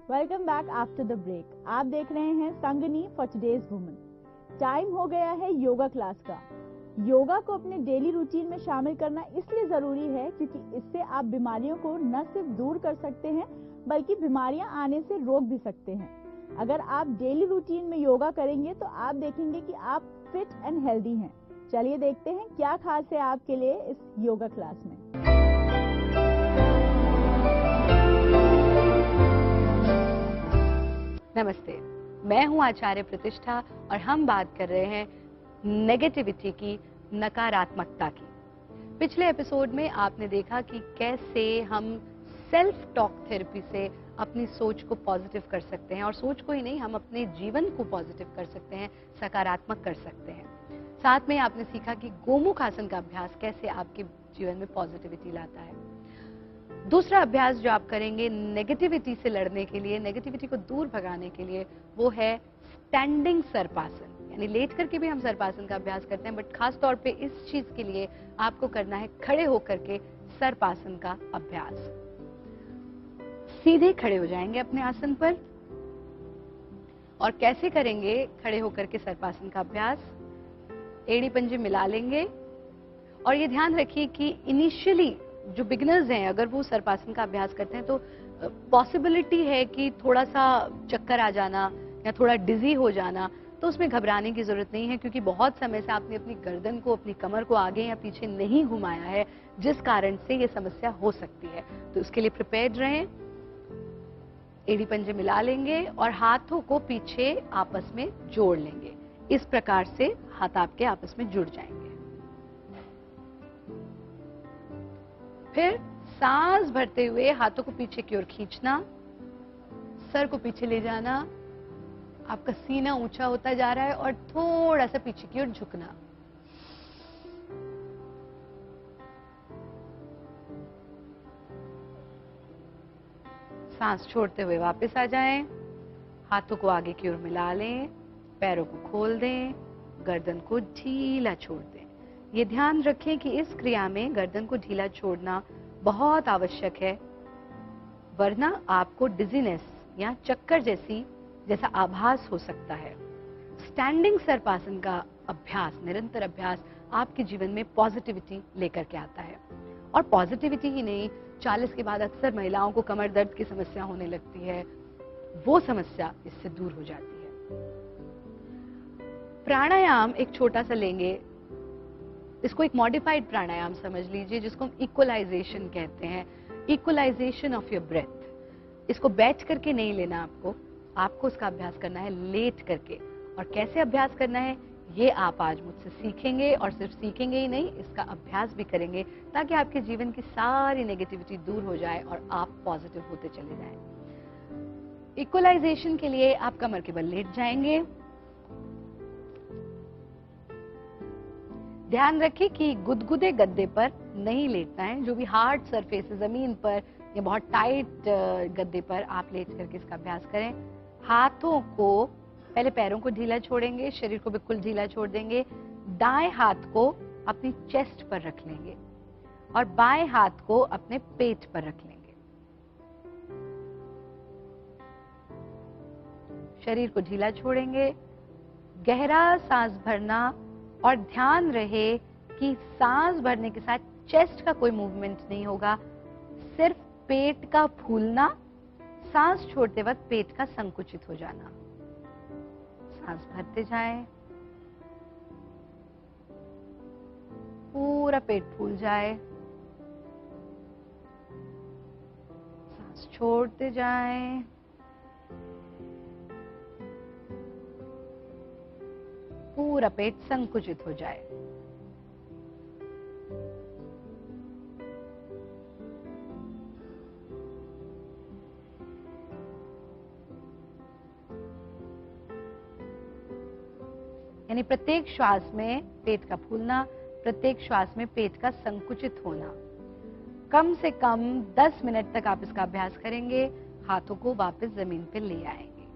Welcome back after the break. आप देख रहे हैं Sangini for today's woman. Time हो गया है योगा क्लास का। योगा को अपने डेली रूटीन में शामिल करना इसलिए जरूरी है क्योंकि इससे आप बीमारियों को न सिर्फ दूर कर सकते हैं बल्कि बीमारियां आने से रोक भी सकते हैं। अगर आप डेली रूटीन में योगा करेंगे तो आप देखेंगे कि आप फिट एंड हेल्दी हैं। चलिए देखते हैं क्या खास है आपके लिए इस योगा क्लास में। नमस्ते, मैं हूं आचार्य प्रतिष्ठा और हम बात कर रहे हैं नेगेटिविटी की, नकारात्मकता की। पिछले एपिसोड में आपने देखा कि कैसे हम सेल्फ टॉक थेरेपी से अपनी सोच को पॉजिटिव कर सकते हैं, और सोच को ही नहीं, हम अपने जीवन को पॉजिटिव कर सकते हैं, सकारात्मक कर सकते हैं। साथ में आपने सीखा कि गोमुख आसन का अभ्यास कैसे आपके जीवन में पॉजिटिविटी लाता है। दूसरा अभ्यास जो आप करेंगे नेगेटिविटी से लड़ने के लिए, नेगेटिविटी को दूर भगाने के लिए, वो है स्टैंडिंग सर्पासन। यानी लेट करके भी हम सर्पासन का अभ्यास करते हैं, बट खास तौर पे इस चीज के लिए आपको करना है खड़े होकर के सर्पासन का अभ्यास। सीधे खड़े हो जाएंगे अपने आसन पर। और कैसे करेंगे खड़े होकर के सर्पासन का अभ्यास? एड़ी पंजे मिला लेंगे। और ये ध्यान रखिए कि इनिशियली जो बिगिनर्स हैं, अगर वो सर्पासन का अभ्यास करते हैं तो पॉसिबिलिटी है कि थोड़ा सा चक्कर आ जाना या थोड़ा डिजी हो जाना, तो उसमें घबराने की जरूरत नहीं है, क्योंकि बहुत समय से आपने अपनी गर्दन को, अपनी कमर को आगे या पीछे नहीं घुमाया है, जिस कारण से ये समस्या हो सकती है। तो उसके लिए प्रिपेयर्ड रहें। एड़ी पंजे मिला लेंगे और हाथों को पीछे आपस में जोड़ लेंगे। इस प्रकार से हाथ आपके आपस में जुड़ जाएंगे। फिर सांस भरते हुए हाथों को पीछे की ओर खींचना, सर को पीछे ले जाना, आपका सीना ऊंचा होता जा रहा है और थोड़ा सा पीछे की ओर झुकना। सांस छोड़ते हुए वापस आ जाएं, हाथों को आगे की ओर मिला लें, पैरों को खोल दें, गर्दन को ढीला छोड़ दें। ये ध्यान रखें कि इस क्रिया में गर्दन को ढीला छोड़ना बहुत आवश्यक है, वरना आपको डिजीनेस या चक्कर जैसा आभास हो सकता है। स्टैंडिंग सर्पासन का अभ्यास, निरंतर अभ्यास, आपके जीवन में पॉजिटिविटी लेकर के आता है। और पॉजिटिविटी ही नहीं, 40 के बाद अक्सर महिलाओं को कमर दर्द की समस्या होने लगती है, वो समस्या इससे दूर हो जाती है। प्राणायाम एक छोटा सा लेंगे, इसको एक मॉडिफाइड प्राणायाम समझ लीजिए, जिसको हम इक्वलाइजेशन कहते हैं। Equalization of your breath. इसको बैठ करके नहीं लेना आपको उसका अभ्यास करना है लेट करके। और कैसे अभ्यास करना है ये आप आज मुझसे सीखेंगे, और सिर्फ सीखेंगे ही नहीं, इसका अभ्यास भी करेंगे, ताकि आपके जीवन की सारी नेगेटिविटी दूर हो जाए और आप पॉजिटिव होते चले जाएं। इक्वलाइजेशन के लिए आप कमर के बल लेट जाएंगे। ध्यान रखें कि गुदगुदे गद्दे पर नहीं लेटना है। जो भी हार्ड सरफेस है, जमीन पर या बहुत टाइट गद्दे पर आप लेट करके इसका अभ्यास करें। हाथों को, पहले पैरों को ढीला छोड़ेंगे, शरीर को बिल्कुल ढीला छोड़ देंगे। दाएं हाथ को अपनी चेस्ट पर रख लेंगे और बाएं हाथ को अपने पेट पर रख लेंगे। शरीर को ढीला छोड़ेंगे। गहरा सांस भरना, और ध्यान रहे कि सांस भरने के साथ चेस्ट का कोई मूवमेंट नहीं होगा, सिर्फ पेट का फूलना, सांस छोड़ते वक्त पेट का संकुचित हो जाना। सांस भरते जाएं, पूरा पेट फूल जाए, सांस छोड़ते जाएं, पूरा पेट संकुचित हो जाए। यानी प्रत्येक श्वास में पेट का फूलना, प्रत्येक श्वास में पेट का संकुचित होना। कम से कम 10 मिनट तक आप इसका अभ्यास करेंगे। हाथों को वापस जमीन पर ले आएंगे,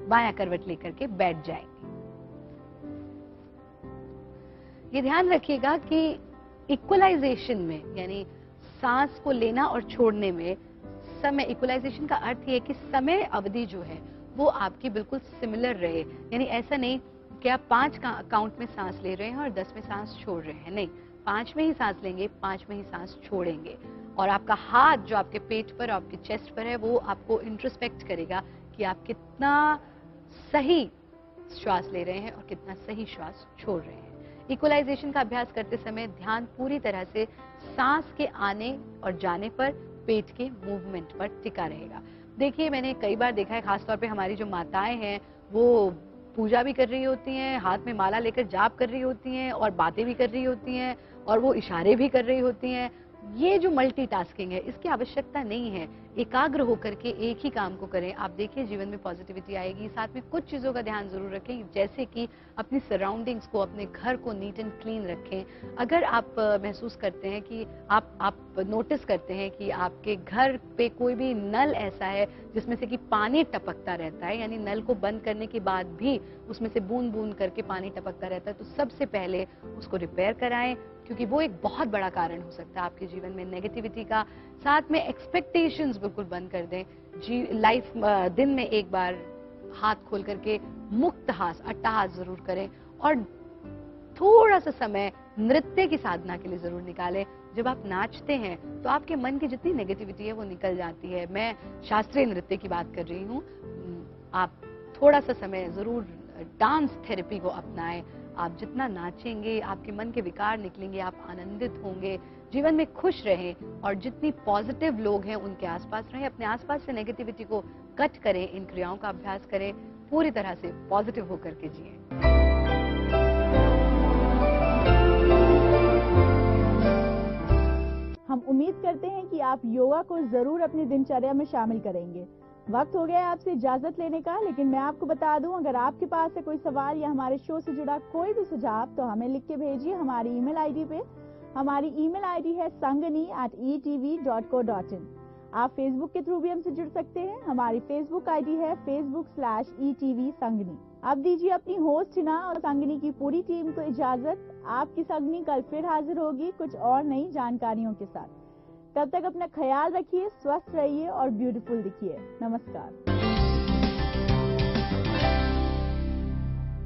बायां करवट लेकर के बैठ जाएंगे। ये ध्यान रखिएगा कि इक्वलाइजेशन में, यानी सांस को लेना और छोड़ने में समय, इक्वलाइजेशन का अर्थ ये है कि समय अवधि जो है वो आपकी बिल्कुल सिमिलर रहे। यानी ऐसा नहीं कि आप 5 का काउंट में सांस ले रहे हैं और 10 में सांस छोड़ रहे हैं, नहीं, 5 में ही सांस लेंगे, 5 में ही सांस छोड़ेंगे। और आपका हाथ जो आपके पेट पर, आपके चेस्ट पर है, वो आपको इंट्रोस्पेक्ट करेगा कि आप कितना सही श्वास ले रहे हैं और कितना सही श्वास छोड़ रहे हैं। इक्वलाइजेशन का अभ्यास करते समय ध्यान पूरी तरह से सांस के आने और जाने पर, पेट के मूवमेंट पर टिका रहेगा। देखिए, मैंने कई बार देखा है, खासतौर पे हमारी जो माताएं हैं वो पूजा भी कर रही होती हैं, हाथ में माला लेकर जाप कर रही होती हैं और बातें भी कर रही होती हैं और वो इशारे भी कर रही होती हैं। ये जो मल्टीटास्किंग है, इसकी आवश्यकता नहीं है। एकाग्र होकर के एक ही काम को करें। आप देखिए जीवन में पॉजिटिविटी आएगी। साथ में कुछ चीजों का ध्यान जरूर रखें, जैसे कि अपनी सराउंडिंग्स को, अपने घर को नीट एंड क्लीन रखें। अगर आप महसूस करते हैं कि आप नोटिस करते हैं कि आपके घर पे कोई भी नल ऐसा है जिसमें से कि पानी टपकता रहता है, यानी नल को बंद करने के बाद भी उसमें से बूंद बूंद करके पानी टपकता रहता है, तो सबसे पहले उसको रिपेयर कराएं, क्योंकि वो एक बहुत बड़ा कारण हो सकता है आपके जीवन में नेगेटिविटी का। साथ में एक्सपेक्टेशंस बिल्कुल बंद कर दें। लाइफ दिन में एक बार हाथ खोल करके मुक्त हास, अट्टहास जरूर करें और थोड़ा सा समय नृत्य की साधना के लिए जरूर निकालें। जब आप नाचते हैं तो आपके मन की जितनी नेगेटिविटी है वो निकल जाती है। मैं शास्त्रीय नृत्य की बात कर रही हूँ। आप थोड़ा सा समय जरूर डांस थेरेपी को अपनाएं। आप जितना नाचेंगे आपके मन के विकार निकलेंगे, आप आनंदित होंगे, जीवन में खुश रहें और जितनी पॉजिटिव लोग हैं उनके आसपास रहें। अपने आसपास से नेगेटिविटी को कट करें, इन क्रियाओं का अभ्यास करें, पूरी तरह से पॉजिटिव होकर के जिएं। हम उम्मीद करते हैं कि आप योगा को जरूर अपनी दिनचर्या में शामिल करेंगे। वक्त हो गया है आपसे इजाजत लेने का, लेकिन मैं आपको बता दूं, अगर आपके पास है कोई सवाल या हमारे शो से जुड़ा कोई भी सुझाव तो हमें लिख के भेजिए हमारी ईमेल आईडी पे। हमारी ईमेल आईडी है sangani@etv.co.in। आप फेसबुक के थ्रू भी हमसे जुड़ सकते हैं। हमारी फेसबुक आईडी है facebook/etv संगनी। अब दीजिए अपनी होस्ट हिना और संगनी की पूरी टीम को इजाजत। आपकी संगनी कल फिर हाजिर होगी कुछ और नई जानकारियों के साथ। तब तक अपना ख्याल रखिए, स्वस्थ रहिए और ब्यूटीफुल दिखिए। नमस्कार।